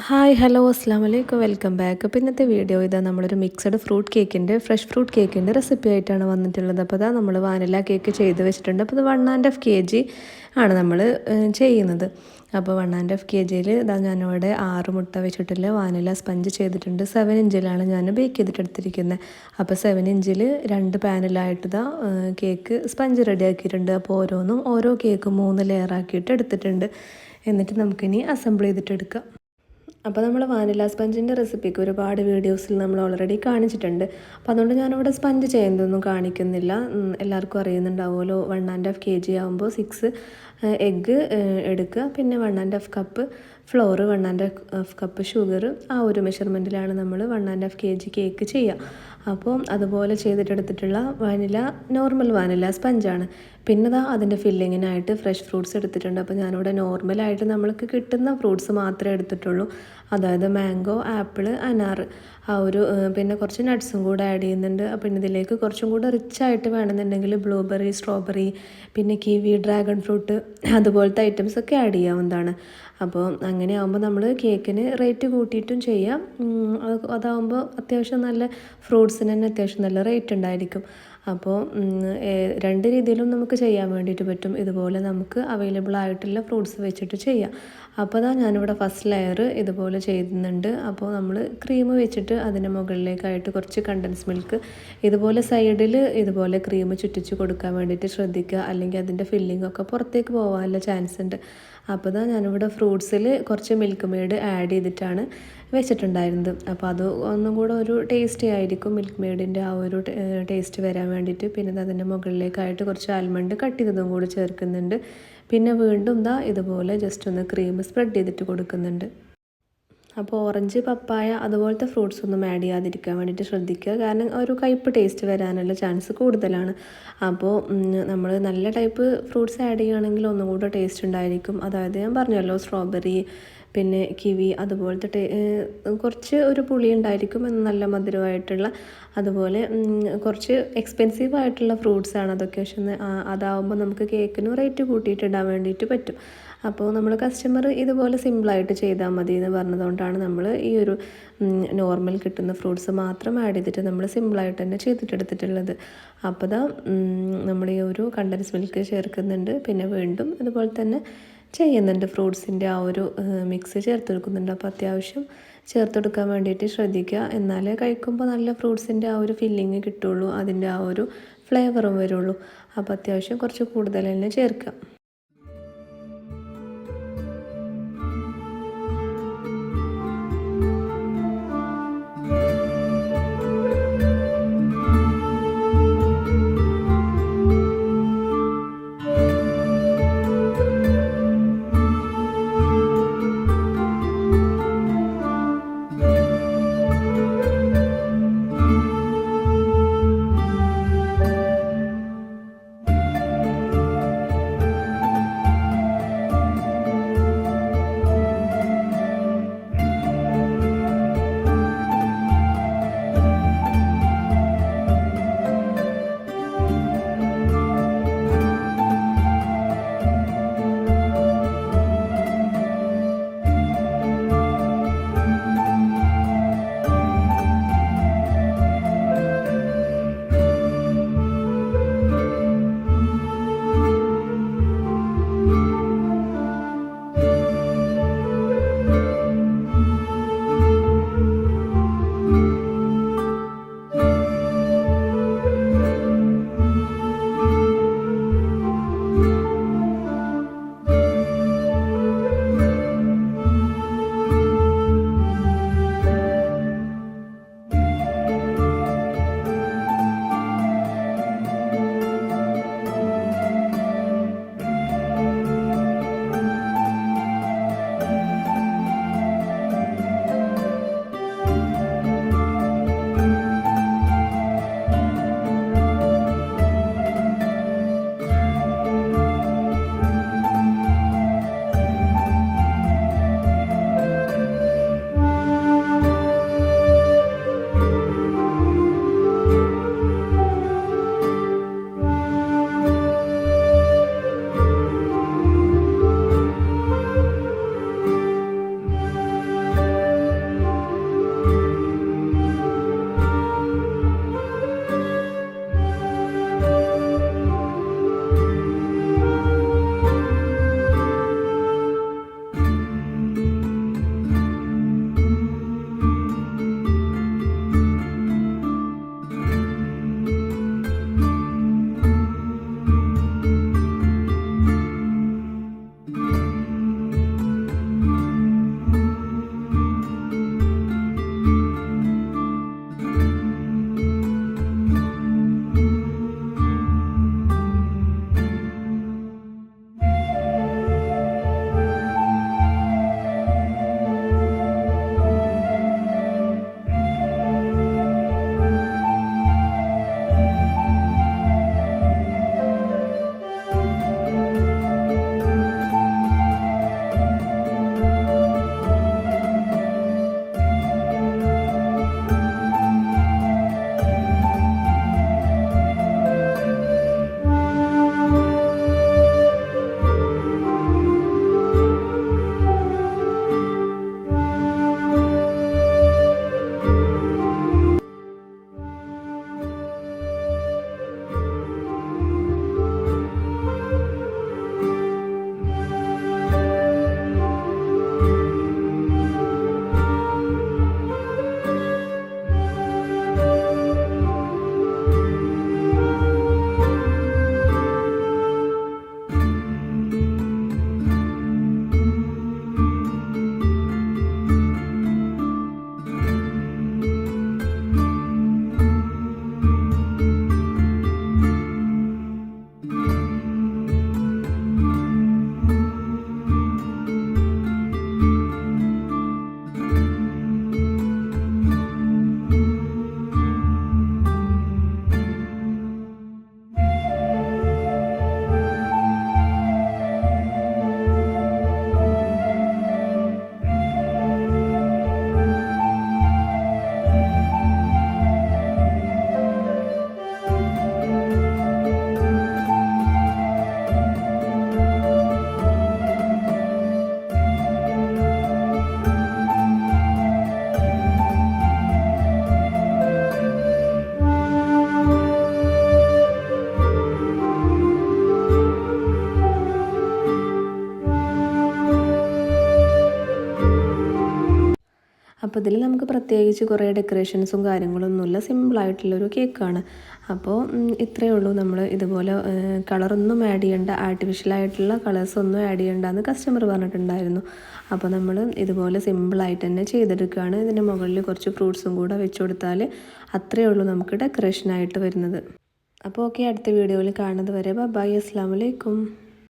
Hi hello അസ്സാം വലൈക്കും welcome back. അപ്പോൾ ഇന്നത്തെ വീഡിയോ ഇതാ നമ്മളൊരു മിക്സഡ് ഫ്രൂട്ട് കേക്കിൻ്റെ ഫ്രഷ് ഫ്രൂട്ട് കേക്കിൻ്റെ റെസിപ്പി ആയിട്ടാണ് വന്നിട്ടുള്ളത്. അപ്പോൾ ഇതാ നമ്മൾ വാനില കേക്ക് ചെയ്ത് വെച്ചിട്ടുണ്ട്. അപ്പോൾ ഇത് 1.5 kg ആണ് നമ്മൾ ചെയ്യുന്നത്. അപ്പോൾ 1.5 kgയിൽ ഇതാ ഞാനിവിടെ 6 മുട്ട വെച്ചിട്ടുള്ള വാനില സ്പഞ്ച് ചെയ്തിട്ടുണ്ട്. 7 ഇഞ്ചിലാണ് ഞാൻ ബേക്ക് ചെയ്തിട്ടെടുത്തിരിക്കുന്നത്. അപ്പോൾ 7 ഇഞ്ചിൽ 2 പാനിലായിട്ട് ഇതാ കേക്ക് സ്പഞ്ച് റെഡി ആക്കിയിട്ടുണ്ട്. അപ്പോൾ ഓരോന്നും ഓരോ കേക്ക് 3 ലെയർ ആക്കിയിട്ട് എടുത്തിട്ടുണ്ട്. എന്നിട്ട് നമുക്കിനി അസംബിൾ ചെയ്തിട്ടെടുക്കാം. അപ്പോൾ നമ്മൾ വാനില സ്പഞ്ചിൻ്റെ റെസിപ്പിക്ക് ഒരുപാട് വീഡിയോസിൽ നമ്മൾ ഓൾറെഡി കാണിച്ചിട്ടുണ്ട്. അപ്പോൾ അതുകൊണ്ട് ഞാനിവിടെ സ്പഞ്ച് ചെയ്യുന്നതൊന്നും കാണിക്കുന്നില്ല. എല്ലാവർക്കും അറിയുന്നുണ്ടാവുമല്ലോ. 1.5 kg ആകുമ്പോൾ 6 എഗ്ഗ് എടുക്കുക, പിന്നെ 1.5 കപ്പ് ഫ്ലോർ, 1.5 കപ്പ് ഷുഗർ. ആ ഒരു മെഷർമെൻറ്റിലാണ് നമ്മൾ 1.5 kg കേക്ക് ചെയ്യുക. അപ്പോൾ അതുപോലെ ചെയ്തിട്ടെടുത്തിട്ടുള്ള വാനില നോർമൽ വാനില സ്പഞ്ചാണ്. പിന്നെ ഇതാ അതിൻ്റെ ഫില്ലിങ്ങിനായിട്ട് ഫ്രഷ് ഫ്രൂട്ട്സ് എടുത്തിട്ടുണ്ട്. അപ്പോൾ ഞാനിവിടെ നോർമലായിട്ട് നമ്മൾക്ക് കിട്ടുന്ന ഫ്രൂട്ട്സ് മാത്രമേ എടുത്തിട്ടുള്ളൂ. അതായത് മാംഗോ, ആപ്പിൾ, അനാർ, ആ ഒരു പിന്നെ കുറച്ച് നട്ട്സും കൂടെ ആഡ് ചെയ്യുന്നുണ്ട്. പിന്നെ ഇതിലേക്ക് കുറച്ചും കൂടെ റിച്ച് ആയിട്ട് വേണമെന്നുണ്ടെങ്കിൽ ബ്ലൂബെറി, സ്ട്രോബെറി, പിന്നെ കിവി, ഡ്രാഗൺ ഫ്രൂട്ട് അതുപോലത്തെ ഐറ്റംസ് ഒക്കെ ആഡ് ചെയ്യാവുന്നതാണ്. അപ്പോൾ അങ്ങനെ ആകുമ്പോൾ നമ്മൾ കേക്കിന് റേറ്റ് കൂട്ടിയിട്ടും ചെയ്യാം. അതാകുമ്പോൾ അത്യാവശ്യം നല്ല ഫ്രൂട്ട്സിന് തന്നെ അത്യാവശ്യം നല്ല റേറ്റ് ഉണ്ടായിരിക്കും. അപ്പോൾ 2 രീതിയിലും നമുക്ക് ചെയ്യാൻ വേണ്ടിയിട്ട് പറ്റും. ഇതുപോലെ നമുക്ക് അവൈലബിൾ ആയിട്ടുള്ള ഫ്രൂട്ട്സ് വെച്ചിട്ട് ചെയ്യാം. അപ്പോൾ അതാ ഞാനിവിടെ ഫസ്റ്റ് ലെയർ ഇതുപോലെ ചെയ്യുന്നുണ്ട്. അപ്പോൾ നമ്മൾ ക്രീം വെച്ചിട്ട് അതിന് മുകളിലേക്കായിട്ട് കുറച്ച് കണ്ടൻസ് മിൽക്ക് ഇതുപോലെ സൈഡിൽ ഇതുപോലെ ക്രീം ചുറ്റിച്ച് കൊടുക്കാൻ വേണ്ടിയിട്ട് ശ്രദ്ധിക്കുക. അല്ലെങ്കിൽ അതിൻ്റെ ഫില്ലിംഗ് ഒക്കെ പുറത്തേക്ക് പോകാനുള്ള ചാൻസ് ഉണ്ട്. അപ്പോൾ ഇതാ ഞാനിവിടെ ഫ്രൂട്ട്സിൽ കുറച്ച് മിൽക്ക് മെയ്ഡ് ആഡ് ചെയ്തിട്ടാണ് വെച്ചിട്ടുണ്ടായിരുന്നത്. അപ്പോൾ അത് ഒന്നും കൂടെ ഒരു ടേസ്റ്റി ആയിരിക്കും, മിൽക്ക് മെയ്ഡിൻ്റെ ആ ഒരു ടേസ്റ്റ് വരാൻ വേണ്ടിയിട്ട്. പിന്നെ അതിൻ്റെ മുകളിലേക്കായിട്ട് കുറച്ച് ആൽമണ്ട് കട്ട് ചെയ്തതും കൂടി ചേർക്കുന്നുണ്ട്. പിന്നെ വീണ്ടും ദാ ഇതുപോലെ ജസ്റ്റ് ഒന്ന് ക്രീം സ്പ്രെഡ് ചെയ്തിട്ട് കൊടുക്കുന്നുണ്ട്. അപ്പോൾ ഓറഞ്ച്, പപ്പായ അതുപോലത്തെ ഫ്രൂട്ട്സ് ഒന്നും ആഡ് ചെയ്യാതിരിക്കാൻ വേണ്ടിയിട്ട് ശ്രദ്ധിക്കുക. കാരണം ഒരു കയ്പ്പ് ടേസ്റ്റ് വരാനുള്ള ചാൻസ് കൂടുതലാണ്. അപ്പോൾ നമ്മൾ നല്ല ടൈപ്പ് ഫ്രൂട്ട്സ് ആഡ് ചെയ്യുകയാണെങ്കിൽ ഒന്നും കൂടെ ടേസ്റ്റ് ഉണ്ടായിരിക്കും. അതായത് ഞാൻ പറഞ്ഞല്ലോ, സ്ട്രോബെറി, പിന്നെ കിവി അതുപോലത്തെ കുറച്ച് ഒരു പുളി ഉണ്ടായിരിക്കും, നല്ല മധുരമായിട്ടുള്ള. അതുപോലെ കുറച്ച് എക്സ്പെൻസീവ് ആയിട്ടുള്ള ഫ്രൂട്ട്സാണ് അതൊക്കെ. പക്ഷേ അതാവുമ്പോൾ നമുക്ക് കേക്കിന് റേറ്റ് കൂട്ടിയിട്ടിടാൻ വേണ്ടിയിട്ട് പറ്റും. അപ്പോൾ നമ്മൾ കസ്റ്റമർ ഇതുപോലെ സിമ്പിളായിട്ട് ചെയ്താൽ മതി എന്ന് പറഞ്ഞതുകൊണ്ടാണ് നമ്മൾ ഈ ഒരു നോർമൽ കിട്ടുന്ന ഫ്രൂട്ട്സ് മാത്രം ആഡ് ചെയ്തിട്ട് നമ്മൾ സിമ്പിളായിട്ട് തന്നെ ചെയ്തിട്ടെടുത്തിട്ടുള്ളത്. അപ്പോൾ ദാ നമ്മൾ ഈ ഒരു കണ്ടൻസ് മിൽക്ക് ചേർക്കുന്നുണ്ട്. പിന്നെ വീണ്ടും ഇതുപോലെ തന്നെ ചെയ്യുന്നുണ്ട്. ഫ്രൂട്ട്സിൻ്റെ ആ ഒരു മിക്സ് ചേർത്ത് കൊടുക്കുന്നുണ്ട്. അപ്പോൾ അത്യാവശ്യം ചേർത്തെടുക്കാൻ വേണ്ടിയിട്ട് ശ്രദ്ധിക്കുക. എന്നാലേ കഴിക്കുമ്പോൾ നല്ല ഫ്രൂട്ട്സിൻ്റെ ആ ഒരു ഫില്ലിങ് കിട്ടുള്ളൂ, അതിൻ്റെ ആ ഒരു ഫ്ലേവറും വരുള്ളൂ. അപ്പോൾ അത്യാവശ്യം കുറച്ച് കൂടുതൽ തന്നെ ചേർക്കുക. അപ്പോൾ ഇതിൽ നമുക്ക് പ്രത്യേകിച്ച് കുറേ ഡെക്കറേഷൻസും കാര്യങ്ങളൊന്നുമില്ല, സിമ്പിളായിട്ടുള്ളൊരു കേക്കാണ്. അപ്പോൾ ഇത്രയേ ഉള്ളൂ. നമ്മൾ ഇതുപോലെ കളറൊന്നും ആഡ് ചെയ്യേണ്ട, ആർട്ടിഫിഷ്യലായിട്ടുള്ള കളേഴ്സൊന്നും ആഡ് ചെയ്യേണ്ടെന്ന് കസ്റ്റമർ പറഞ്ഞിട്ടുണ്ടായിരുന്നു. അപ്പോൾ നമ്മൾ ഇതുപോലെ സിമ്പിളായിട്ട് തന്നെ ചെയ്തെടുക്കുകയാണ്. ഇതിൻ്റെ മുകളിൽ കുറച്ച് ഫ്രൂട്ട്സും കൂടെ വെച്ച് കൊടുത്താൽ അത്രയേ ഉള്ളൂ നമുക്ക് ഡെക്കറേഷനായിട്ട് വരുന്നത്. അപ്പോൾ ഓക്കെ, അടുത്ത വീഡിയോയിൽ കാണുന്നത് വരെ ബൈ, അസ്സലാമു അലൈക്കും.